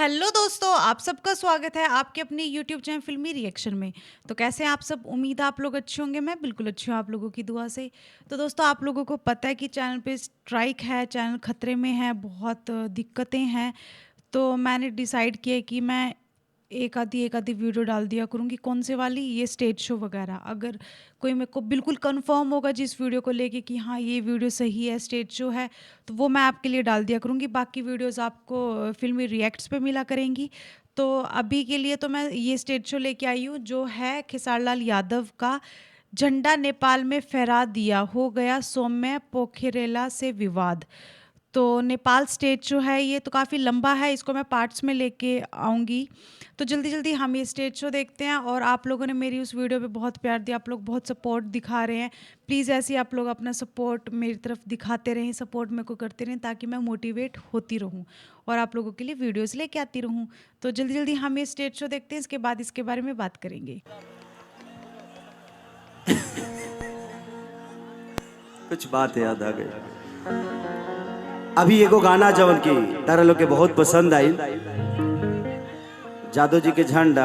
Hello दोस्तों, आप सबका स्वागत है आपके अपने यूट्यूब चैनल फिल्मी रिएक्शन में। तो कैसे हैं आप सब? उम्मीद है आप लोग अच्छे होंगे। मैं बिल्कुल अच्छी हूँ आप लोगों की दुआ से। तो दोस्तों, आप लोगों को पता है कि चैनल पे स्ट्राइक है, चैनल खतरे में है, बहुत दिक्कतें हैं। तो मैंने डिसाइड किया कि मैं एक आधी वीडियो डाल दिया करूँगी। कौन से वाली? ये स्टेज शो वगैरह। अगर कोई मेरे को बिल्कुल कंफर्म होगा जिस वीडियो को लेके कि हाँ ये वीडियो सही है, स्टेज शो है, तो वो मैं आपके लिए डाल दिया करूँगी। बाकी वीडियोस आपको फिल्मी रिएक्ट्स पे मिला करेंगी। तो अभी के लिए तो मैं ये स्टेज शो लेके आई हूँ जो है खेसारी लाल यादव का झंडा नेपाल में फहरा दिया, हो गया सौम्य पोखरेला से विवाद। तो नेपाल स्टेज शो है ये, तो काफ़ी लंबा है, इसको मैं पार्ट्स में लेके आऊँगी। तो जल्दी जल्दी हम ये स्टेज शो देखते हैं। और आप लोगों ने मेरी उस वीडियो पे बहुत प्यार दिया, आप लोग बहुत सपोर्ट दिखा रहे हैं। प्लीज़ ऐसे ही आप लोग अपना सपोर्ट मेरी तरफ दिखाते रहें, सपोर्ट मेरे को करते रहें, ताकि मैं मोटिवेट होती रहूं और आप लोगों के लिए वीडियोस लेके आती रहूं। तो जल्दी जल्दी हम ये स्टेज शो देखते हैं, इसके बाद इसके बारे में बात करेंगे। कुछ बात याद आ गई। अभी एगो गाना जवन की तारा लोग के बहुत पसंद आई, जादव जी के झंडा।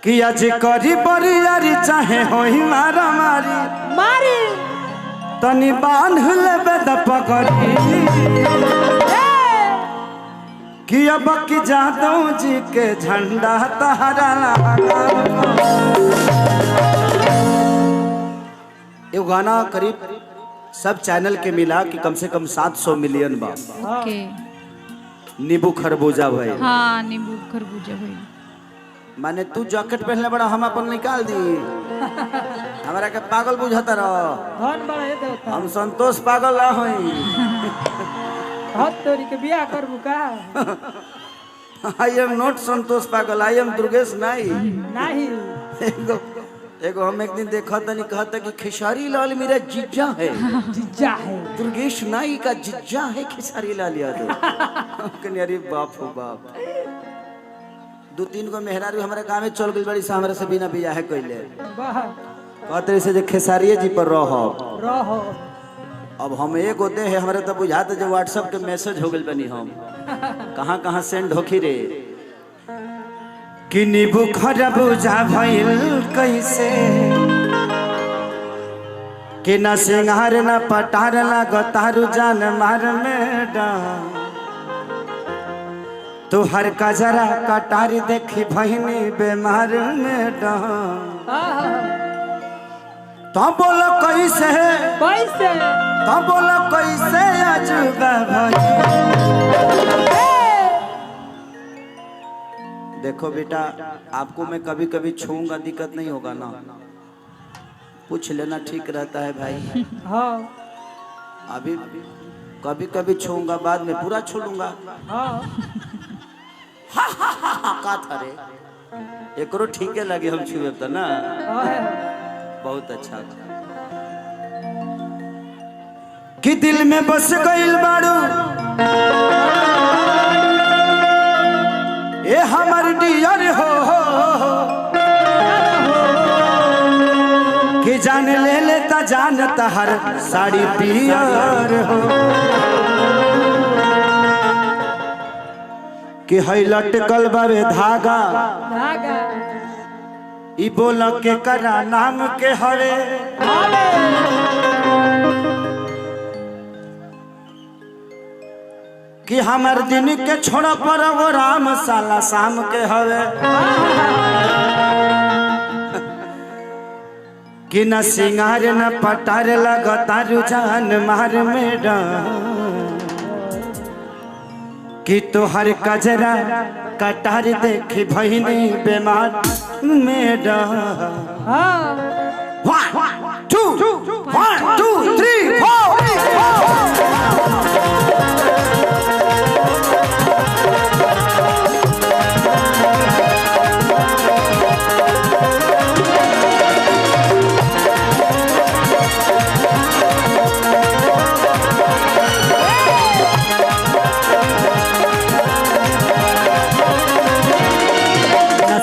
कि आज करी बरियारी चाहे होई मारा मारी तनी बांध लेबे द पकड़ी। कि अब की जादव जी के झंडा तहरा ये गाना करीब सब चैनल के मिला कि कम से कम 700 मिलियन बा। ओके। नींबू खरबूजा भाई। हाँ, नींबू खरबूजा भाई। माने तू जैकेट पहनले बड़ा, हम अपन निकाल दी। हमारा के पागल बुझाता रहो। हम संतोष पागल ना होई। हाथ तोरी के बियाह करबू का? आई एम नॉट संतोष पागल, आई एम दुर्गेश नहीं। एगो हम एक दिन देखा था, नहीं कहता कि खेसारी लाल मेरा जीजा है। जीजा है दुर्गेश नाई का जीजा है खेसारी लाल यादव। अरे बाप हो बाप। 2-3 गो मेहरारू हमारे गाँव में चल गई बड़ी से, हमारे से बिना बियाह कइले कहते से खेसारिये जी पर रहो। अब हम एक होते हैं, हमारे तो बुझाते जो व्हाट्सएप के मैसेज हो गए बनी, हम कहाँ कहाँ सेंड होखी रे। कि नींबू खरबूजा भइल कैसे, कि न सिंगार न पटार लागतारू जान मार में तू हर कजरा कटारी देखी बहिनी बेमार में तो बोलो कैसे तो बोलो कैसे अजूबा भाई। देखो बेटा, आपको मैं कभी कभी छूऊंगा, दिक्कत नहीं होगा ना? पूछ लेना, ठीक रहता है भाई। हाँ। अभी कभी कभी छूऊंगा, बाद में पूरा छू लूंगा। का था रे, एकरो ठीक है लगे हम छुए तो ना। बहुत अच्छा कि दिल में बस गइल बाड़ू ए हमार डियर हो कि जान ले लेता जानता हर साड़ी पियर हो। कि है लटकल बावे धागा ई बोल के करा नाम के हवे। कि हमार दिन के छोड़ा पर वो राम साला शाम के हवे। कि न सिंगार न पटार लगता रुझान मार में कि तो हर कजरा कटार देखी बहिनी बेमार में One, two, three, four.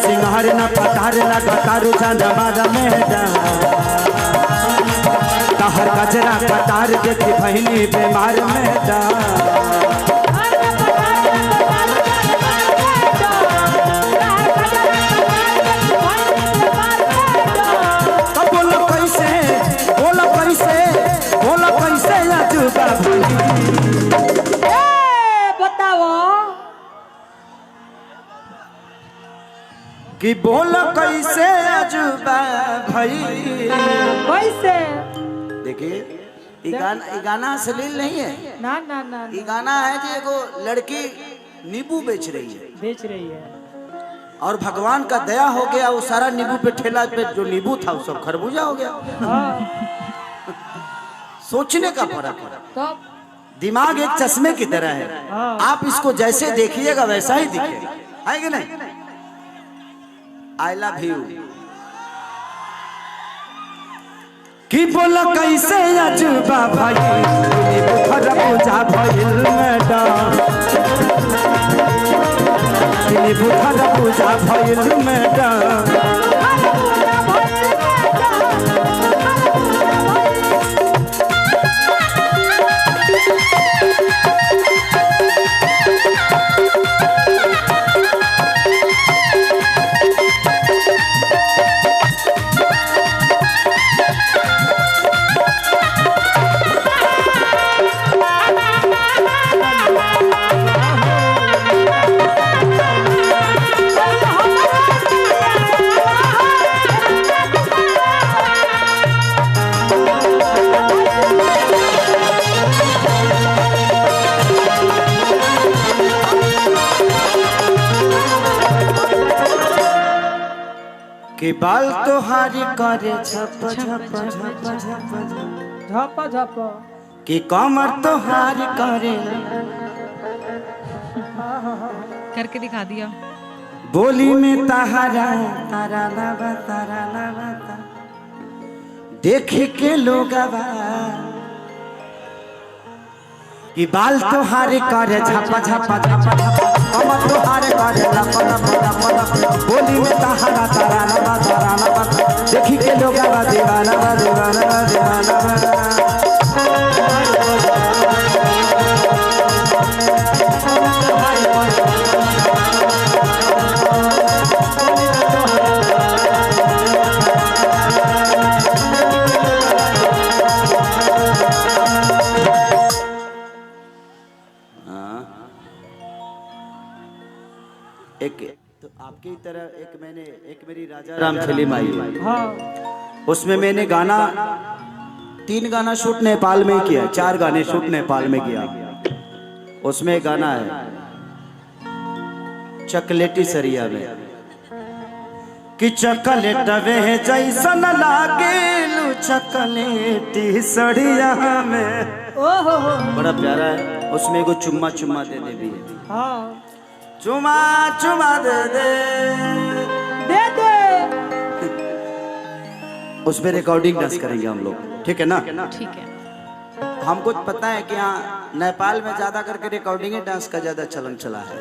सिंगार न पटार लगता रुझान मार में हर गजरा कटार देखी बहनी बीमार में कि बोलो कैसे अजूबा भाई। कैसे? देखिए ये गाना अश्लील नहीं है। ना ना ना ये गाना है कि एगो लड़की नींबू बेच रही है, बेच रही है और भगवान का दया हो गया, वो सारा नींबू पे ठेला पे जो नींबू था वो सब खरबूजा हो गया। हाँ। सोचने का फर्क है। तो दिमाग एक चश्मे की तरह है, आप इसको जैसे देखिएगा वैसा ही दिखेगा, है कि नहीं? I love you. कि बोलो कैसे अजूबा भाई, खरबूजा भइल मैडम, खरबूजा भइल मैडम। कि बाल तोहारी करे झप झप झप झप झप झप कि कमर तोहारी करे करके दिखा दिया। बोली में तहारा तारा लबा देख के लोग कि बाल तोहारी करे झप झप झप कमर तोहारे करे लप लप लप लप। बोली में तहारा तारा लबा देख के लोग दीवाना दीवाना दीवाना। एक तो आपकी तरह एक मेरी राजा राम फिल्म आई। हाँ। उसमें मैंने गाना 3 गाना शूट नेपाल में किया, 4 गाने शूट नेपाल में किया। उसमें गाना है चॉकलेटी सरिया में कि चॉकलेट वे जैसन लागेलू चॉकलेटी सरिया में। ओहो बड़ा प्यारा है। उसमें एगो चुम्मा चुम्मा दे दे भी है। हाँ। चुमा चुमा दे दे दे दे। उस पे रिकॉर्डिंग डांस करेंगे हम लोग, ठीक है ना? ठीक है। हमको पता है कि यहाँ नेपाल में ज्यादा करके रिकॉर्डिंग डांस का ज्यादा चलन चला है।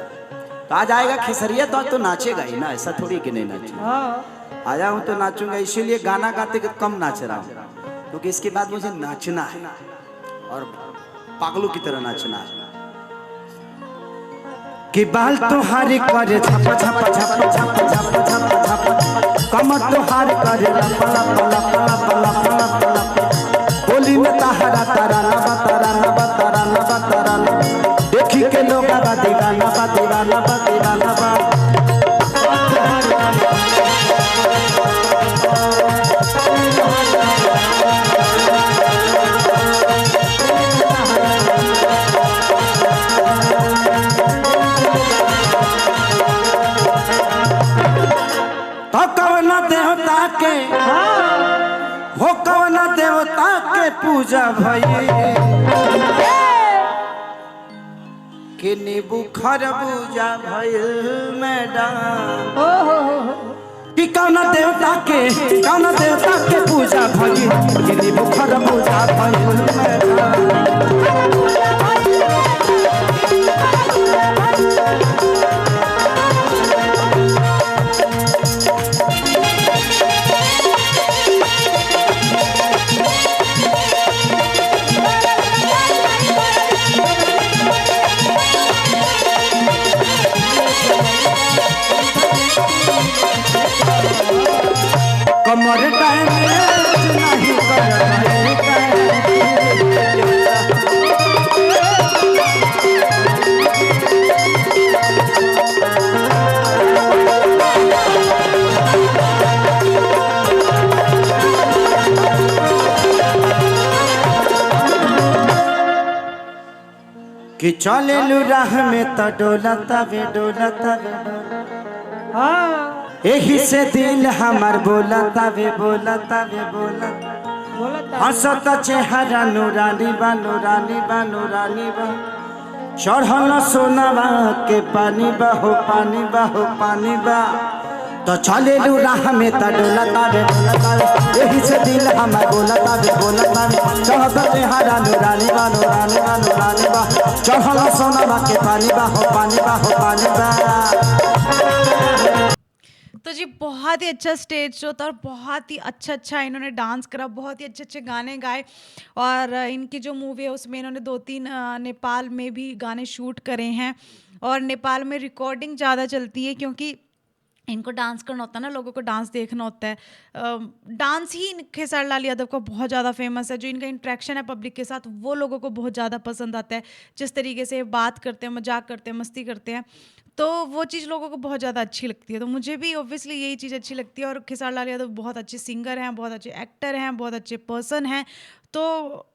तो आज आएगा खेसरिया तो नाचेगा ही ना, ऐसा थोड़ी कि नहीं नाचेगा। हाँ। आया हूँ तो नाचूंगा, इसीलिए गाना गाते कम नाच रहा हूँ, क्योंकि इसके बाद मुझे नाचना है और पागलों की तरह नाचना है। कि बाल तोहारी करे छप छप छप छप छप छप छप कमर तोहारी करे लप लप लप लप लप लप। बोली में तहारा तारा नबा तारा नबा तारा नबा तारा नबा देखी के लोग दीवाना बा दीवाना बा दीवाना बा। कवना देवता के हो कवना देवता के पूजा भई कि नींबू खरबूजा भइल मैडम। कि कवना देवता के पूजा भई कि नींबू खरबूजा भइल मैडम। कमर डैमेज नहीं कर कि चले राह में तो डोलता वे डोलता वे हाँ यही से दिल हमार बोलता वे बोलता वे बोलता बोलता हंसता चेहरा नूरानी बा नूरानी बा नूरानी बा चढ़ल सोनावा के पानी बा हो पानी बा हो पानी बा तो चले राह में तो डोलता वे डोलता वे यही से दिल हमार बोलता वे चढ़ता चेहरा नूरानी बा नूरानी बा नूरानी बा चढ़ल सोनावा के पानी बा हो पानी बा हो पानी बा। तो जी बहुत ही अच्छा स्टेज शो था और बहुत ही अच्छा इन्होंने डांस करा, बहुत ही अच्छे गाने गाए। और इनकी जो मूवी है उसमें इन्होंने 2-3 नेपाल में भी गाने शूट करे हैं। और नेपाल में रिकॉर्डिंग ज़्यादा चलती है क्योंकि इनको डांस करना होता है ना, लोगों को डांस देखना होता है। डांस ही खेसारी लाल यादव का बहुत ज़्यादा फेमस है। जो इनका इंटरेक्शन है पब्लिक के साथ वो लोगों को बहुत ज़्यादा पसंद आता है। जिस तरीके से बात करते हैं, मजाक करते हैं, मस्ती करते हैं, तो वो चीज़ लोगों को बहुत ज़्यादा अच्छी लगती है। तो मुझे भी ऑब्वियसली यही चीज़ अच्छी लगती है। और खेसारी लाल यादव बहुत अच्छे सिंगर हैं, बहुत अच्छे एक्टर हैं, बहुत अच्छे पर्सन हैं। तो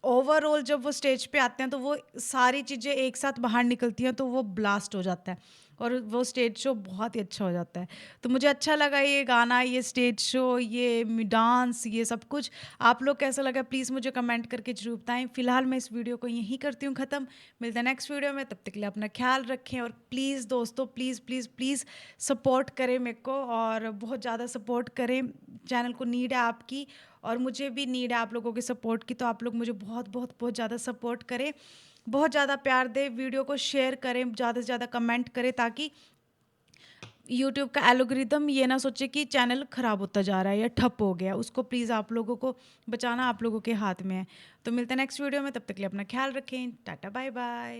ओवरऑल जब वो स्टेज पे आते हैं तो वो सारी चीज़ें एक साथ बाहर निकलती हैं तो वो ब्लास्ट हो जाता है और वो स्टेज शो बहुत ही अच्छा हो जाता है। तो मुझे अच्छा लगा ये गाना, ये स्टेज शो, ये डांस, ये सब कुछ। आप लोग कैसा लगा प्लीज़ मुझे कमेंट करके जरूर बताएं। फ़िलहाल मैं इस वीडियो को यहीं करती हूँ ख़त्म। मिलते हैं नेक्स्ट वीडियो में, तब तक के लिए अपना ख्याल रखें। और प्लीज़ दोस्तों प्लीज़ सपोर्ट करें मेरे को और बहुत ज़्यादा सपोर्ट करें। चैनल को नीड है आपकी और मुझे भी नीड है आप लोगों के सपोर्ट की। तो आप लोग मुझे बहुत ज़्यादा सपोर्ट करें, बहुत ज़्यादा प्यार दें, वीडियो को शेयर करें, ज़्यादा से ज़्यादा कमेंट करें ताकि यूट्यूब का एल्गोरिदम ये ना सोचे कि चैनल ख़राब होता जा रहा है या ठप हो गया। उसको प्लीज़ आप लोगों को बचाना आप लोगों के हाथ में है। तो मिलते हैं नेक्स्ट वीडियो में, तब तक के लिए अपना ख्याल रखें। Tata bye by.